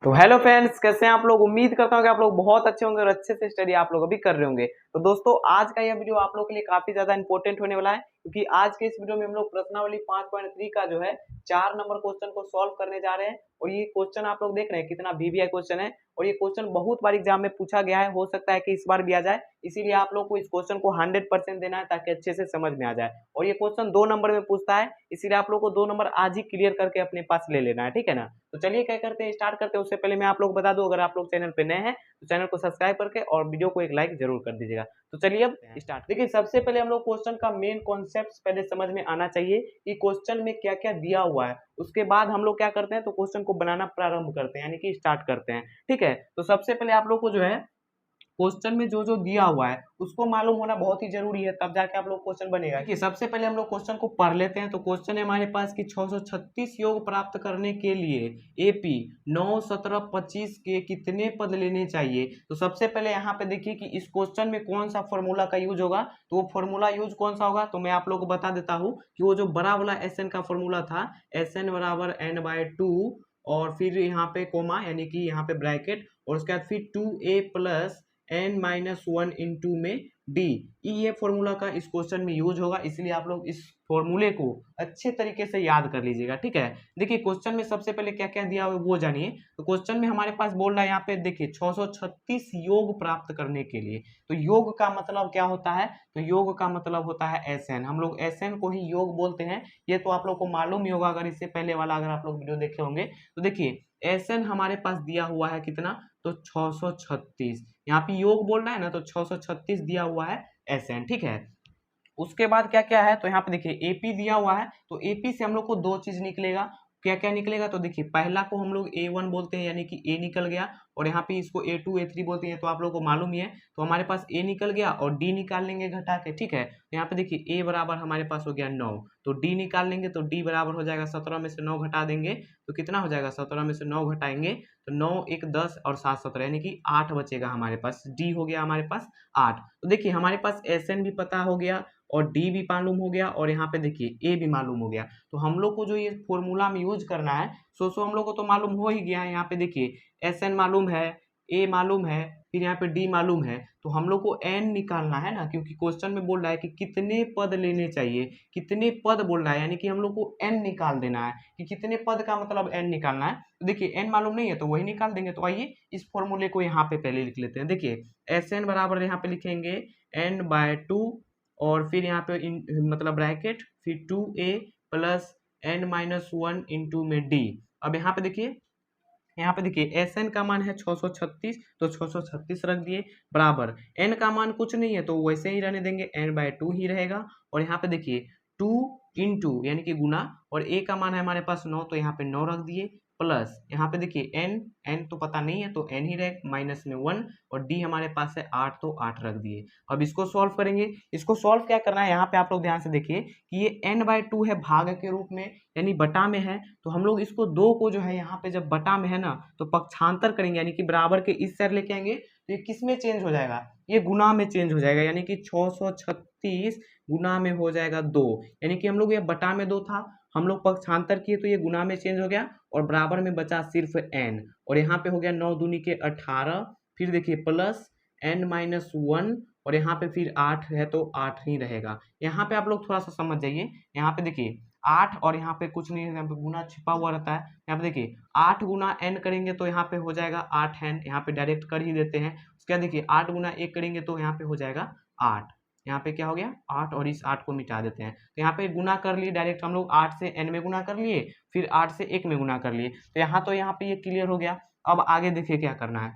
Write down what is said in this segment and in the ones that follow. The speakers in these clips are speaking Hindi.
तो हेलो फ्रेंड्स, कैसे हैं आप लोग। उम्मीद करता हूँ कि आप लोग बहुत अच्छे होंगे और अच्छे से स्टडी आप लोग अभी कर रहे होंगे। तो दोस्तों, आज का यह वीडियो आप लोग के लिए काफी ज्यादा इंपॉर्टेंट होने वाला है, क्योंकि आज के इस वीडियो में हम लोग प्रश्नावली 5.3 का जो है 4 नंबर क्वेश्चन को सॉल्व करने जा रहे हैं। और ये क्वेश्चन आप लोग देख रहे हैं कितना वीवीआई क्वेश्चन है, और ये क्वेश्चन बहुत बार एग्जाम में पूछा गया है। हो सकता है कि इस बार भी आ जाए, इसीलिए आप लोग को इस क्वेश्चन को 100% देना है ताकि अच्छे से समझ में आ जाए। और ये क्वेश्चन 2 नंबर में पूछता है, इसीलिए आप लोग को 2 नंबर आज ही क्लियर करके अपने पास ले लेना है, ठीक है ना। तो चलिए क्या करते हैं, स्टार्ट करते हैं। उससे पहले मैं आप लोग बता दूं, अगर आप लोग चैनल पे नए हैं तो चैनल को सब्सक्राइब करके और वीडियो को एक लाइक जरूर कर दीजिएगा। तो चलिए अब स्टार्ट। देखिए, सबसे पहले हम लोग क्वेश्चन का मेन कॉन्सेप्ट पहले समझ में आना चाहिए कि क्वेश्चन में क्या क्या दिया हुआ है। उसके बाद हम लोग क्या करते हैं, तो क्वेश्चन को बनाना प्रारंभ करते हैं, यानी कि स्टार्ट करते हैं, ठीक है। तो सबसे पहले आप लोग को जो है क्वेश्चन में जो जो दिया हुआ है उसको मालूम होना बहुत ही जरूरी है, तब जाके आप लोग क्वेश्चन बनेगा। देखिए, सबसे पहले हम लोग क्वेश्चन को पढ़ लेते हैं। तो क्वेश्चन है हमारे पास कि 636 योग प्राप्त करने के लिए एपी 9, 17, 25 के कितने पद लेने चाहिए। तो सबसे पहले यहाँ पे देखिए कि इस क्वेश्चन में कौन सा फॉर्मूला का यूज होगा। तो वो फॉर्मूला यूज कौन सा होगा, तो मैं आप लोग को बता देता हूँ कि वो जो बड़ा वाला एस का फॉर्मूला था, SN बराबर n/2, और फिर यहाँ पे कोमा यानी कि यहाँ पे ब्रैकेट, और उसके बाद फिर 2a प्लस n-1 इंटू में डी। ये फॉर्मूला का इस क्वेश्चन में यूज होगा, इसलिए आप लोग इस फॉर्मूले को अच्छे तरीके से याद कर लीजिएगा, ठीक है। देखिए, क्वेश्चन में सबसे पहले क्या क्या दिया हुआ है वो जानिए। तो क्वेश्चन में हमारे पास बोल रहा है यहाँ पे, देखिए 636 योग प्राप्त करने के लिए। तो योग का मतलब क्या होता है, तो योग का मतलब होता है SN। हम लोग SN को ही योग बोलते हैं। ये तो आप लोग को मालूम ही होगा, अगर इससे पहले वाला अगर आप लोग वीडियो देखे होंगे। तो देखिए, SN हमारे पास दिया हुआ है कितना, तो 636। यहाँ पे योग बोल रहा है ना, तो 636 दिया हुआ है SN, ठीक है। उसके बाद क्या क्या है, तो यहाँ पे देखिए एपी दिया हुआ है। तो एपी से हम लोग को दो चीज निकलेगा। क्या क्या निकलेगा, तो देखिए पहला को हम लोग A1 बोलते हैं, यानी कि ए निकल गया। और यहाँ पे इसको A2 A3 बोलते हैं, तो आप लोग को मालूम ही है। तो हमारे पास ए निकल गया और डी निकाल लेंगे घटा के, ठीक है। तो यहाँ पे देखिए ए बराबर हमारे पास हो गया 9, तो डी निकाल लेंगे, तो डी बराबर हो जाएगा 17 में से 9 घटा देंगे तो कितना हो जाएगा, 17 में से 9 घटाएंगे तो 9 1 10 और 7 17, यानी कि 8 बचेगा हमारे पास। डी हो गया हमारे पास 8। तो देखिए हमारे पास SN भी पता हो गया और डी भी मालूम हो गया, और यहाँ पे देखिए ए भी मालूम हो गया। तो हम लोग को जो ये फॉर्मूला में यूज करना है, सो हम लोग को तो मालूम हो ही गया है। यहाँ पे देखिए SN मालूम है, ए मालूम है, फिर यहाँ पे डी मालूम है। तो हम लोग को एन निकालना है ना, क्योंकि क्वेश्चन में बोल रहा है कि कितने पद लेने चाहिए। कितने पद बोल रहा है, यानी कि हम लोग को एन निकाल देना है कि कितने पद का मतलब एन निकालना है। तो देखिए एन मालूम नहीं है तो वही निकाल देंगे। तो आइए इस फॉर्मूले को यहाँ पे पहले लिख लेते हैं। देखिए SN बराबर यहाँ पे लिखेंगे n/2, और फिर यहाँ पे मतलब ब्रैकेट, फिर 2a प्लस n-1 इंटू में डी। अब यहाँ पे देखिए SN का मान है 636, तो 636 रख दिए, बराबर n का मान कुछ नहीं है तो वैसे ही रहने देंगे, n/2 ही रहेगा। और यहाँ पे देखिए 2 इंटू यानी कि गुना, और a का मान है हमारे पास 9, तो यहाँ पे 9 रख दिए, प्लस यहाँ पे देखिए n तो पता नहीं है तो n ही रहे, माइनस में 1, और d हमारे पास है 8, तो 8 रख दिए। अब इसको सॉल्व करेंगे। इसको सॉल्व क्या करना है, यहाँ पे आप लोग ध्यान से देखिए कि ये n/2 है, भाग के रूप में यानी बटा में है। तो हम लोग इसको दो को जो है यहाँ पे जब बटा में है ना, तो पक्षांतर करेंगे, यानी कि बराबर के इस साइड लेके आएंगे, तो ये किस में चेंज हो जाएगा, ये गुना में चेंज हो जाएगा। यानी कि 636 गुना में हो जाएगा 2, यानी कि हम लोग ये बटा में 2 था, हम लोग पक्षांतर किए तो ये गुना में चेंज हो गया, और बराबर में बचा सिर्फ n। और यहाँ पे हो गया 9 दूनी के 18, फिर देखिए प्लस n-1, और यहाँ पे फिर 8 है तो 8 ही रहेगा। यहाँ पे आप लोग थोड़ा सा समझ जाइए। यहाँ पे देखिए 8 और यहाँ पे कुछ नहीं है, यहाँ पे गुना छिपा हुआ रहता है। यहाँ पे देखिए 8 गुना n करेंगे तो यहाँ पे हो जाएगा 8n, यहाँ पे डायरेक्ट कर ही देते हैं। उसके बाद देखिए 8 गुना 1 करेंगे तो यहाँ पे हो जाएगा 8। यहाँ पे क्या हो गया 8, और इस 8 को मिटा देते हैं। तो यहाँ पे गुना कर लिए डायरेक्ट हम लोग, 8 से n में गुना कर लिए, फिर 8 से 1 में गुना कर लिए। तो यहाँ पे ये क्लियर हो गया। अब आगे देखिए क्या करना है।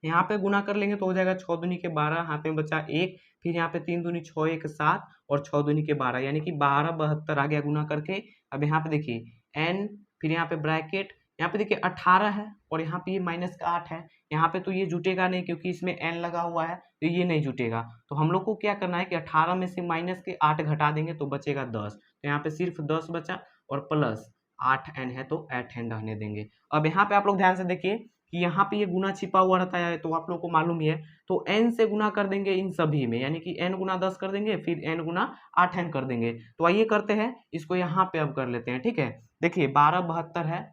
यहाँ पे गुना कर लेंगे तो हो जाएगा 6 दूनी के 12, यहाँ पे बचा 1, फिर यहाँ पे 3 दूनी 6 1 7, और 6 दूनी के 12, यानी कि 12 72 आ गया गुना करके। अब यहाँ पे देखिए n, फिर यहाँ पे ब्रैकेट, यहाँ पे देखिए 18 है, और यहाँ पे ये माइनस का 8 है। यहाँ पे तो ये जुटेगा नहीं क्योंकि इसमें n लगा हुआ है, तो ये नहीं जुटेगा। तो हम लोग को क्या करना है कि 18 में से माइनस के 8 घटा देंगे तो बचेगा 10। तो यहाँ पे सिर्फ 10 बचा, और प्लस 8n है तो 8n रहने देंगे। अब यहाँ पे आप लोग ध्यान से देखिए कि यहाँ पे ये गुना छिपा हुआ रहता है, तो आप लोग को मालूम ही है। तो n से गुना कर देंगे इन सभी में, यानी कि n गुना 10 कर देंगे, फिर n गुना 8n कर देंगे। तो आइए करते हैं इसको, यहाँ पे अब कर लेते हैं, ठीक है। देखिए 12 72 है,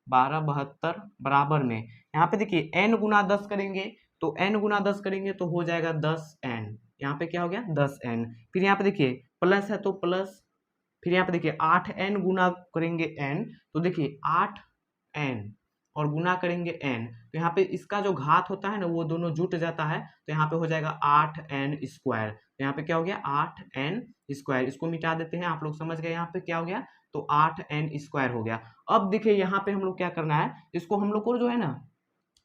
12 72 बराबर में यहाँ पे देखिए n गुना 10 करेंगे तो n गुना 10 करेंगे तो हो जाएगा 10n। यहाँ पे क्या हो गया 10n। फिर यहाँ पे देखिए प्लस है तो प्लस, फिर यहाँ पे देखिए 8n गुना करेंगे n तो देखिए 8n और गुना करेंगे n तो यहाँ पे इसका जो घात होता है ना वो दोनों जुट जाता है तो यहाँ पे हो जाएगा 8n स्क्वायर। तो यहाँ पे क्या हो गया 8n स्क्वायर। इसको मिटा देते हैं, आप लोग समझ गए यहाँ पे क्या हो गया, तो 8n स्क्वायर हो गया। अब देखिए यहाँ पे हम लोग क्या करना है, इसको हम लोग को जो है ना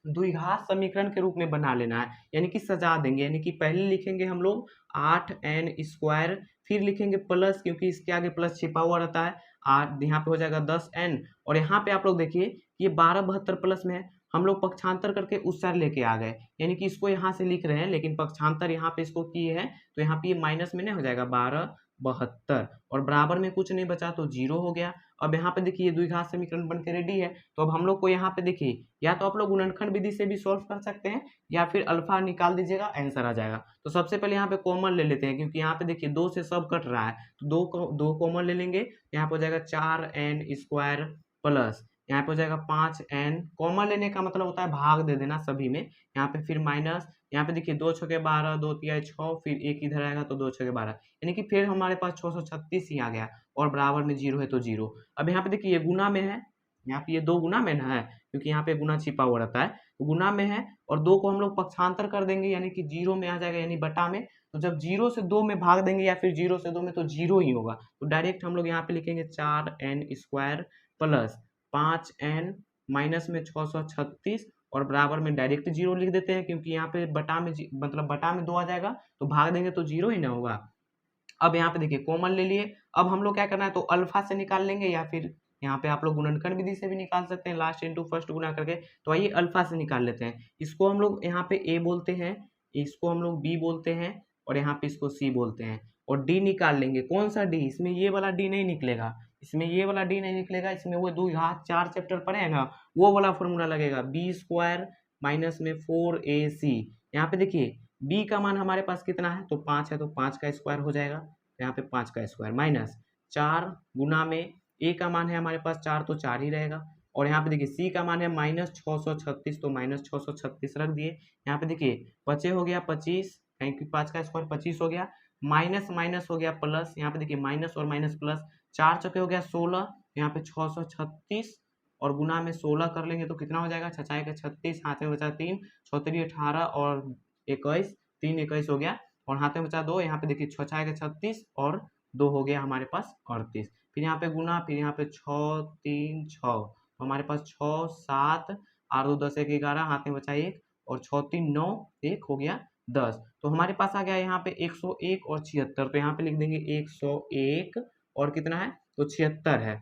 द्विघात समीकरण के रूप में बना लेना है, यानी कि सजा देंगे। यानी कि पहले लिखेंगे हम लोग 8n स्क्वायर, फिर लिखेंगे प्लस, क्योंकि इसके आगे प्लस छिपा हुआ रहता है, 8 यहाँ पे हो जाएगा 10n। और यहाँ पे आप लोग देखिए ये 1272 प्लस में है, हम लोग पक्षांतर करके उस साइड लेके आ गए, यानी कि इसको यहाँ से लिख रहे हैं लेकिन पक्षांतर यहाँ पे इसको किए हैं तो यहाँ पे ये माइनस में नहीं हो जाएगा 1272 और बराबर में कुछ नहीं बचा तो 0 हो गया। अब यहाँ पे देखिए द्विघात समीकरण बनके रेडी है। तो अब हम लोग को यहाँ पे देखिए या तो आप लोग गुणनखंड विधि से भी सॉल्व कर सकते हैं या फिर अल्फा निकाल दीजिएगा, आंसर आ जाएगा। तो सबसे पहले यहाँ पे कॉमन ले लेते हैं, क्योंकि यहाँ पे देखिए 2 से सब कट रहा है तो दो कॉमन ले लेंगे। यहाँ पे हो जाएगा 4n स्क्वायर प्लस यहाँ पे हो जाएगा 5n। कॉमन लेने का मतलब होता है भाग दे देना सभी में। यहाँ पे फिर माइनस, यहाँ पे देखिए 2 छके 12, 2 तिया 6, फिर 1 इधर आएगा तो 2 छके 12, यानी कि फिर हमारे पास 636 ही आ गया और बराबर में 0 है तो 0। अब यहाँ पे देखिए ये गुना में है, यहाँ पे ये 2 गुना में ना है क्योंकि यहाँ पे गुना छिपा हुआ रहता है, तो गुना में है और 2 को हम लोग पक्षांतर कर देंगे यानी कि 0 में आ जाएगा, यानी बटा में। तो जब 0 से 2 में भाग देंगे या फिर 0 से 2 में तो 0 ही होगा, तो डायरेक्ट हम लोग यहाँ पे लिखेंगे 4n square plus 5n minus में 636 और बराबर में डायरेक्ट 0 लिख देते हैं, क्योंकि यहाँ पे बटा में मतलब बटा में 2 आ जाएगा तो भाग देंगे तो 0 ही ना होगा। अब यहाँ पे देखिए कॉमन ले लिए, अब हम लोग क्या करना है तो अल्फा से निकाल लेंगे या फिर यहाँ पे आप लोग गुणनखंड विधि से भी निकाल सकते हैं, लास्ट इंटू फर्स्ट गुना करके। तो आइए अल्फा से निकाल लेते हैं। इसको हम लोग यहाँ पे a बोलते हैं, इसको हम लोग b बोलते हैं और यहाँ पे इसको c बोलते हैं। और d निकाल लेंगे, कौन सा d, इसमें ये वाला d नहीं निकलेगा, इसमें ये वाला d नहीं निकलेगा, इसमें वो द्विघात 4 चैप्टर पढ़े हैं ना वो वाला फॉर्मूला लगेगा, b स्क्वायर माइनस में 4ac। यहाँ पे देखिए b का मान हमारे पास कितना है तो 5 है, तो 5 का स्क्वायर हो जाएगा, यहाँ पे 5 का स्क्वायर माइनस 4 गुना में a का मान है हमारे पास 4 तो 4 ही रहेगा। और यहाँ पे देखिए c का मान है माइनस 636 तो माइनस 636 रख दिए। यहाँ पे देखिए बचे हो गया 25, क्योंकि 5 का स्क्वायर 25 हो गया, माइनस माइनस हो गया प्लस, यहाँ पे देखिए माइनस और माइनस प्लस, 4 चौके हो गया 16, यहाँ पे 636 और गुना में 16 कर लेंगे तो कितना हो जाएगा, 6 का 36, हाथ में बचा 3, 6 18 और 21, 3 21 हो गया और हाथ में बचा 2, यहाँ पे देखिए 6 का 36 और 2 हो गया हमारे पास 38। फिर यहाँ पे गुना, फिर यहाँ पे 6 3 6 तो हमारे पास 6 7 8 2 10 1 11, हाथ में बचा 1 और 6 3 9 1 हो गया 10। तो हमारे पास आ गया यहाँ पे 101 और 76, तो यहाँ पे लिख देंगे 101 और कितना है तो 76 है।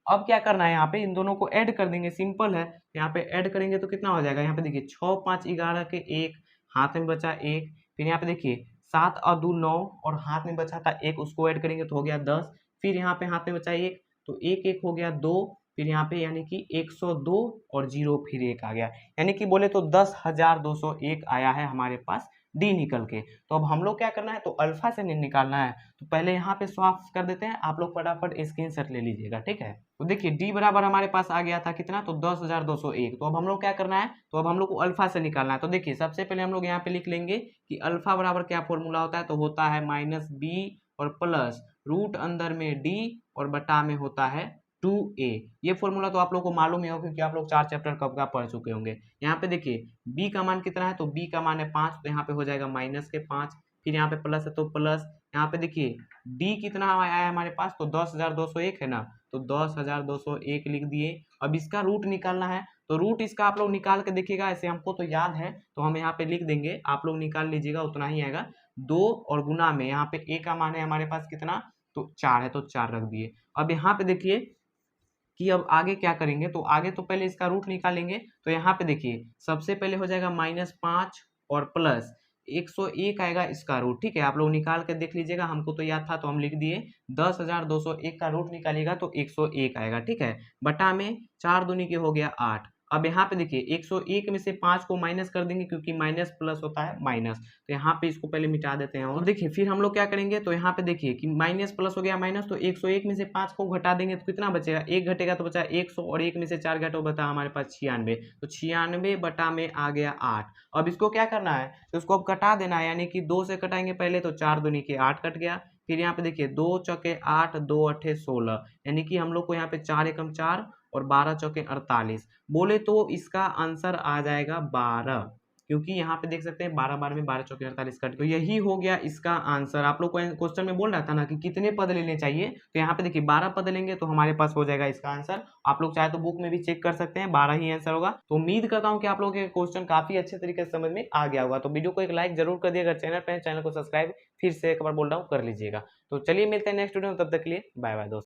अब क्या करना है, यहाँ पे इन दोनों को ऐड कर देंगे, सिंपल है। यहाँ पे ऐड करेंगे तो कितना हो जाएगा, यहाँ पे देखिए 6 5 11 के 1, हाथ में बचा 1, फिर यहाँ पे देखिए 7 और 2 9 और हाथ में बचा था 1, उसको ऐड करेंगे तो हो गया 10, फिर यहाँ पे हाथ में बचा 1 तो 1 1 हो गया 2, फिर यहाँ पे यानी कि 102 और 0 फिर 1 आ गया, यानी कि बोले तो 10,201 आया है हमारे पास डी निकल के। तो अब हम लोग क्या करना है तो अल्फा से निकालना है, तो पहले यहाँ पे स्वाप कर देते हैं, आप लोग फटाफट स्क्रीनशॉट ले लीजिएगा, ठीक है। तो देखिए डी बराबर हमारे पास आ गया था कितना तो 10,201। तो अब हम लोग क्या करना है तो अब हम लोग को अल्फा से निकालना है। तो देखिए सबसे पहले हम लोग यहाँ पे लिख लेंगे कि अल्फा बराबर क्या फॉर्मूला होता है, तो होता है माइनस बी और प्लस रूट अंदर में डी और बटा में होता है 2a। ये फॉर्मूला तो आप लोग को मालूम ही होगा क्योंकि आप लोग 4 चैप्टर कब का पढ़ चुके होंगे। यहाँ पे देखिए b का मान कितना है तो b का मान है 5, तो यहाँ पे हो जाएगा माइनस के 5, फिर यहाँ पे प्लस है तो प्लस, यहाँ पे देखिए d कितना आया है हमारे पास तो 10,201 है ना, तो 10,201 लिख दिए। अब इसका रूट निकालना है, तो रूट इसका आप लोग निकाल के देखिएगा, ऐसे हमको तो याद है तो हम यहाँ पे लिख देंगे, आप लोग निकाल लीजिएगा उतना ही आएगा। 2 और गुना में यहाँ पे a का मान है हमारे पास कितना तो 4 है, तो 4 रख दिए। अब यहाँ पे देखिए कि अब आगे क्या करेंगे, तो आगे तो पहले इसका रूट निकालेंगे। तो यहाँ पे देखिए सबसे पहले हो जाएगा -5 और प्लस 101 आएगा इसका रूट, ठीक है। आप लोग निकाल के देख लीजिएगा, हमको तो याद था तो हम लिख दिए। 10,201 का रूट निकालिएगा तो 101 आएगा, ठीक है। बटा में 4 दूनी के हो गया 8। अब यहाँ पे देखिए 101 में से 5 को माइनस कर देंगे क्योंकि माइनस प्लस होता है माइनस, तो यहाँ पे इसको पहले मिटा देते हैं। और देखिए फिर हम लोग क्या करेंगे, तो यहाँ पे देखिए कि माइनस प्लस हो गया माइनस, तो 101 में से 5 को घटा देंगे तो कितना बचेगा, 1 घटेगा तो बचा 100 और 1 में से 4 घटो बता हमारे पास 96, तो 96 बटा में आ गया 8। अब इसको क्या करना है, तो उसको अब कटा देना है, यानी कि 2 से कटाएंगे पहले, तो 4 दूनी के 8 कट गया। फिर यहाँ पे देखिए 2 चौके 8, 2 अट्ठे 16, यानी कि हम लोग को यहाँ पे 4 एकम 4 और 12 चौके 48 बोले तो इसका आंसर आ जाएगा 12, क्योंकि यहाँ पे देख सकते हैं 12 12 में 12 चौके 48 कट, तो यही हो गया इसका आंसर। आप लोग को क्वेश्चन में बोल रहा था ना कि कितने पद लेने चाहिए, तो यहाँ पे देखिए 12 पद लेंगे तो हमारे पास हो जाएगा इसका आंसर। आप लोग चाहे तो बुक में भी चेक कर सकते हैं, 12 ही आंसर होगा। तो उम्मीद करता हूँ कि आप लोगों के क्वेश्चन काफी अच्छे तरीके से समझ में आ गया होगा। तो वीडियो को एक लाइक जरूर कर दिएगा, चैनल पे चैनल को सब्सक्राइब फिर से एक बार बोल रहा हूँ कर लीजिएगा। तो चलिए मिलते हैं नेक्स्ट वीडियो में, तब तक के लिए बाय बाय दोस्तों।